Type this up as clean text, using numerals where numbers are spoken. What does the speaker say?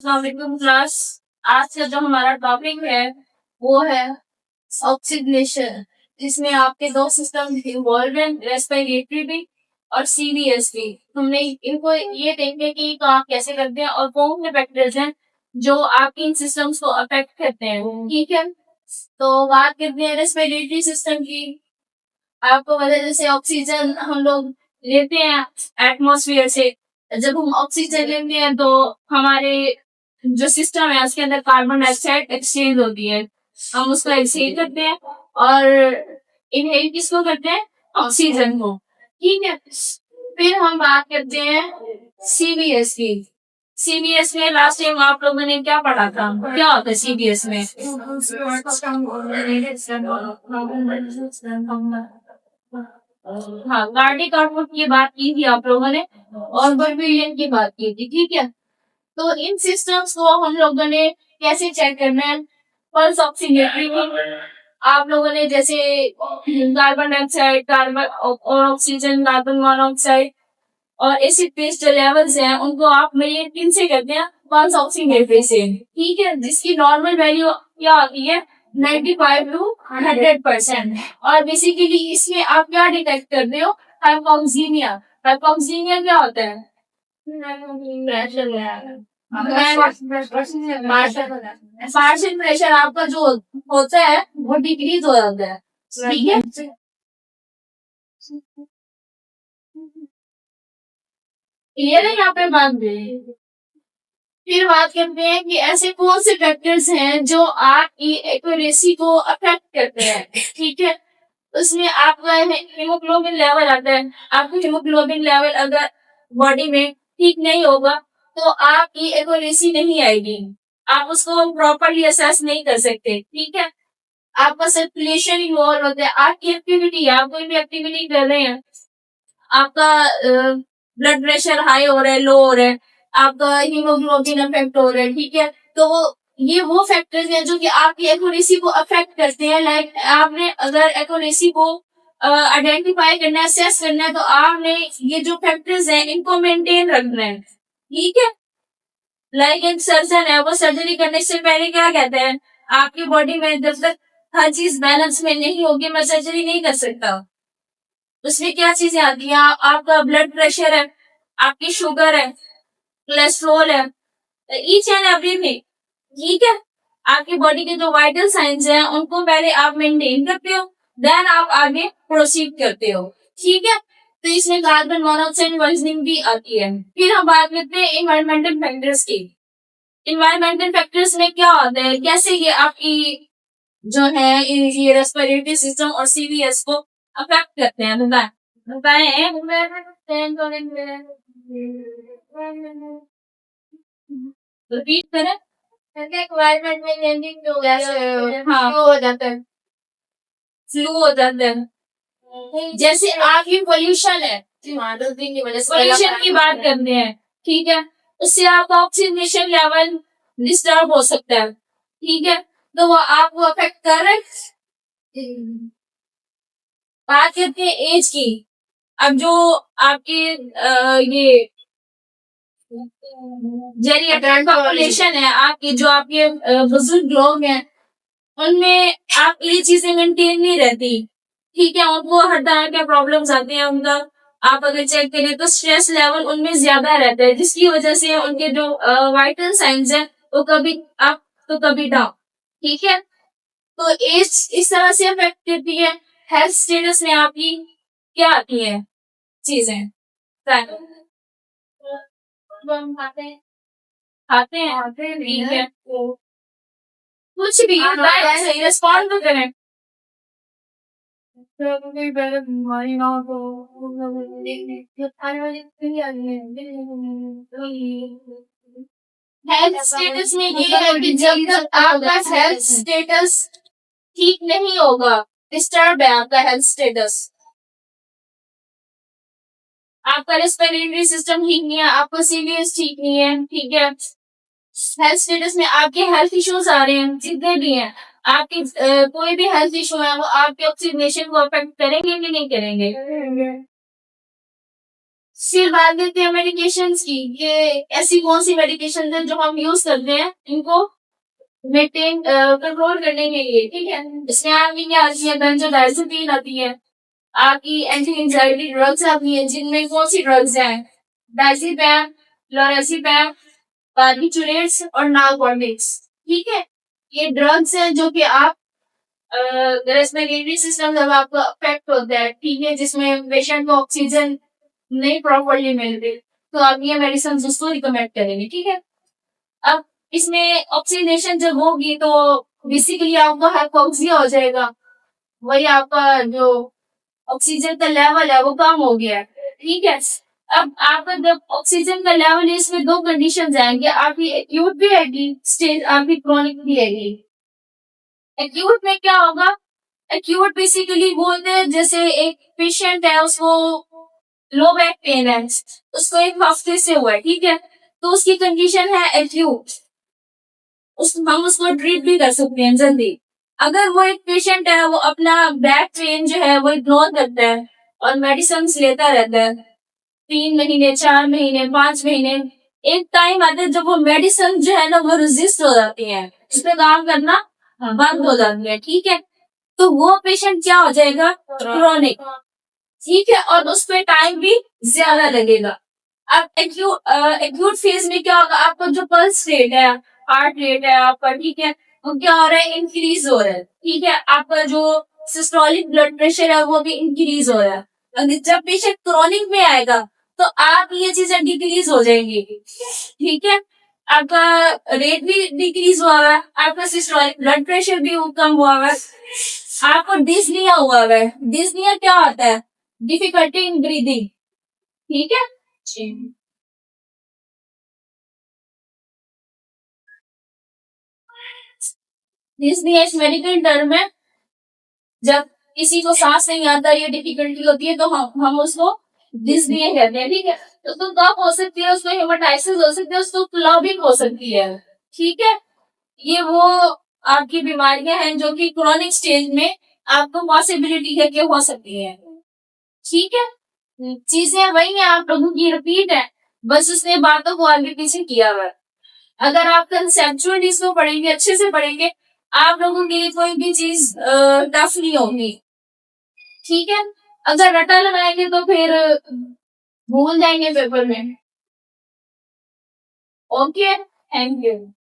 अस्सलाम क्लास। आज का जो हमारा टॉपिक है वो है ऑक्सीजनेशन, जिसमें आपके दो सिस्टम इन्वॉल्व हैं, रेस्पिरेटरी भी और सीवीएस भी। हमने इनको ये देखेंगे कि काम कैसे करते हैं और कौन से फैक्टर्स हैं जो आपके इन सिस्टम्स को अफेक्ट करते हैं। ठीक है, तो बात करते हैं रेस्पिरेटरी सिस्टम की। आपको पता है जैसे ऑक्सीजन हम लोग लेते हैं एटमॉस्फेयर से। जब हम ऑक्सीजन लेते हैं तो हमारे जो सिस्टम है उसके अंदर कार्बन डाइऑक्साइड एक्सचेंज होती है, हम उसको एक्सचेंज करते हैं और इनहेल किसको करते हैं, ऑक्सीजन को। ठीक है, फिर हम बात करते हैं सीबीएस की। सीबीएस में लास्ट टाइम आप लोगों ने क्या पढ़ा था, क्या होता है सीबीएस में? हाँ, कार्डिक आउटपुट की बात की थी आप लोगों ने और परफ्यूजन की बात की थी। ठीक है, तो इन सिस्टम्स को हम लोगों ने कैसे चेक करना है? पल्स ऑक्सीमेट्री में आप लोगों ने जैसे कार्बन डाइऑक्साइड, कार्बन और ऑक्सीजन, कार्बन मोनोऑक्साइड और एसिड बेस जो लेवल्स हैं उनको आप मेजर किन से करते हैं? पल्स ऑक्सीमेट्री से। ठीक है, जिसकी नॉर्मल वैल्यू क्या आती है? 95 टू 100%। और बेसिकली इसमें आप क्या डिटेक्ट करते हो? हाइपोक्सीमिया। हाइपोक्सीमिया क्या होता है? पार्शियल प्रेशर आपका जो होता है वो डिक्रीज हो जाता है। ठीक है, क्लियर है यहाँ पे बात? फिर बात करते हैं कि ऐसे कौन से फैक्टर्स हैं जो आपकी एक्यूरेसी को अफेक्ट करते हैं। ठीक है, उसमें आपका हीमोग्लोबिन लेवल आता है। आपका हीमोग्लोबिन लेवल अगर बॉडी में ठीक नहीं होगा तो आपकी एक्यूरेसी नहीं आएगी, आप उसको प्रॉपरली असेस नहीं कर सकते। ठीक है, आपका सर्कुलेशन इन्वॉल्व होता है, आपकी एक्टिविटी, आप कोई भी एक्टिविटी कर रहे हैं, आपका ब्लड प्रेशर हाई हो रहा है, लो हो रहा है, आपका हीमोग्लोबिन अफेक्ट हो रहा है। ठीक है, तो ये वो फैक्टर्स हैं जो कि आपकी एक्यूरेसी को अफेक्ट करते हैं। लाइक आपने अगर एक्यूरेसी को आइडेंटिफाई करना है, असेस करना है, तो आपने ये जो फैक्टर्स हैं इनको मेंटेन रखना है। ठीक है, लाइक एक सर्जन है, वो सर्जरी करने से पहले क्या कहते हैं? आपकी बॉडी में जब तक हर चीज बैलेंस में नहीं होगी मैं सर्जरी नहीं कर सकता। उसमें क्या चीजें आती हैं? आपका ब्लड प्रेशर है, आपकी शुगर है, कोलेस्ट्रोल है, ईच एंड एवरीथिंग। ठीक है, आपकी बॉडी के जो वाइटल साइंस हैं उनको पहले आप मेंटेन करते हो, देन आप आगे प्रोसीड करते हो। ठीक है, तो इसमें कार्बन मोनोऑक्साइड पॉइजनिंग भी आती है। फिर हम बात करते हैं इन्वायरमेंटल फैक्टर्स की। इन्वायरमेंटल फैक्टर्स में क्या होता है, कैसे ये आपकी जो है ये रेस्पिरेटरी सिस्टम और सीवीएस को अफेक्ट करते हैं? बताएं रिपीट करें। एनवायरमेंट में चेंजिंग जो गैस हाँ फ्लो हो जाता है, फ्लू हो जाता है। जैसे आपकी पोल्यूशन है, पोल्यूशन की बात करते हैं। ठीक है, उससे आपका ऑक्सीजनेशन लेवल डिस्टर्ब हो सकता है। ठीक है, तो वो आपको अफेक्ट कर रहे हैं। बात करते हैं एज की। अब जो आपके ये जेरिएट्रिक पॉपुलेशन है, आपकी जो आपके बुजुर्ग लोग हैं, उनमें आप ये चीजें मेंटेन नहीं रहती। ठीक है, उनको हर तरह के प्रॉब्लम्स आते हैं। उनका आप अगर चेक करें तो स्ट्रेस लेवल उनमें ज्यादा रहता है, जिसकी वजह से उनके जो वाइटल साइंस है वो कभी अप तो कभी डाउन। ठीक है, तो एज इस तरह से अफेक्ट करती है। हेल्थ स्टेटस में आपकी क्या आती है चीजें? खाते हैं ठीक है, कुछ भी सही रिस्पॉन्ड तो करें। हेल्थ स्टेटस में ये है कि जब तक आपका हेल्थ स्टेटस ठीक नहीं होगा, डिस्टर्ब है आपका हेल्थ स्टेटस, आपका रेस्पिरेटरी सिस्टम ठीक नहीं है, आपका सीवीएस ठीक नहीं है। ठीक है, हेल्थ स्टेटस में आपके हेल्थ इश्यूज आ रहे हैं, जितने भी हैं आपकी कोई भी हेल्थ इशू है वो आपके ऑक्सीजनेशन को अफेक्ट करेंगे कि नहीं करेंगे? फिर बात करते हैं मेडिकेशंस की। ये ऐसी कौन सी मेडिकेशन है जो हम यूज करते हैं इनको मेंटेन कंट्रोल करने के लिए, ठीक है। इसमें आपकी क्या आती है, बेंजोडाइजेपीन आती है, आपकी एंटी एंजाइटी ड्रग्स आती है, जिनमें कौन सी ड्रग्स हैं, डायजेपैम, लोराज़ेपैम, बार्बिटूरेट्स और नालकॉर्टिक्स, ठीक है। ये ड्रग्स हैं जो कि आप रेस्पिरेटरी सिस्टम जब आपका अफेक्ट होता है, ठीक है, जिसमें पेशेंट को ऑक्सीजन नहीं प्रॉपरली मिल रही, तो आप ये मेडिसिन उसको रिकमेंड करेंगे, ठीक है। अब इसमें ऑक्सीनेशन जब होगी तो बेसिकली आपका हाइपोक्सिया हो जाएगा, वही आपका जो ऑक्सीजन का लेवल है वो कम हो गया है, ठीक है। अब आपका जब ऑक्सीजन का लेवल है, इसमें दो कंडीशन आएंगे, आपकी एक्यूट भी आएगी स्टेज, आपकी क्रोनिक भी आएगी। एक्यूट में क्या होगा, एक्यूट बेसिकली बोलते हैं जैसे एक पेशेंट है, उसको लो बैक पेन है, उसको एक हफ्ते से हुआ है, ठीक है, तो उसकी कंडीशन है एक्यूट, हम उसको ट्रीट भी कर सकते हैं जल्दी। अगर वो एक पेशेंट है, वो अपना बैक पेन जो है वो इग्नोर करता है और मेडिसिन लेता रहता है 3 महीने, 4 महीने, 5 महीने, एक टाइम आता है जब वो मेडिसिन जो है ना वो रेजिस्ट हो जाती है, उस पर काम करना बंद हो जाती है, ठीक है। तो वो पेशेंट क्या हो जाएगा, क्रोनिक, ठीक है, और उस पर टाइम भी ज्यादा लगेगा। अब एक्यूट फेज में क्या होगा, आपका जो पल्स रेट है, हार्ट रेट है आपका, ठीक है, वो क्या हो रहा है, इंक्रीज हो रहा है, ठीक है। आपका जो सिस्टोलिक ब्लड प्रेशर है वो भी इंक्रीज हो रहा है। अगर जब पेशेंट क्रोनिक में आएगा तो आप ये चीजें डिक्रीज हो जाएंगी, ठीक है। आपका रेट भी डिक्रीज हुआ है, आपका सिस्टोलिक ब्लड प्रेशर भी कम हुआ है, आपको डिस्निया हुआ है। डिस्निया क्या होता है, डिफिकल्टी इन ब्रीदिंग, ठीक है जी। डिस्निया इस मेडिकल टर्म है, जब किसी को सांस नहीं आता, ये डिफिकल्टी होती है, तो हम उसको डिस्निया कहते हैं, ठीक है। तो उसको कफ हो सकती है, उसको हेमाटाइसिस हो सकती है, उसको क्लबिंग हो सकती है, ठीक है। ये वो आपकी बीमारियां हैं जो कि क्रोनिक स्टेज में आपको पॉसिबिलिटी है कि हो सकती है, ठीक है। चीजें वही है, आप लोगों की रिपीट है, बस उसने बातों को आगे पीछे किया हुआ है। अगर आप कंसेप्चुअली इसको पढ़ेंगे, अच्छे से पढ़ेंगे, आप लोगों के लिए कोई भी चीज टफ नहीं होगी, ठीक है। अगर रटा लगाएंगे तो फिर भूल जाएंगे पेपर में। Okay, thank you.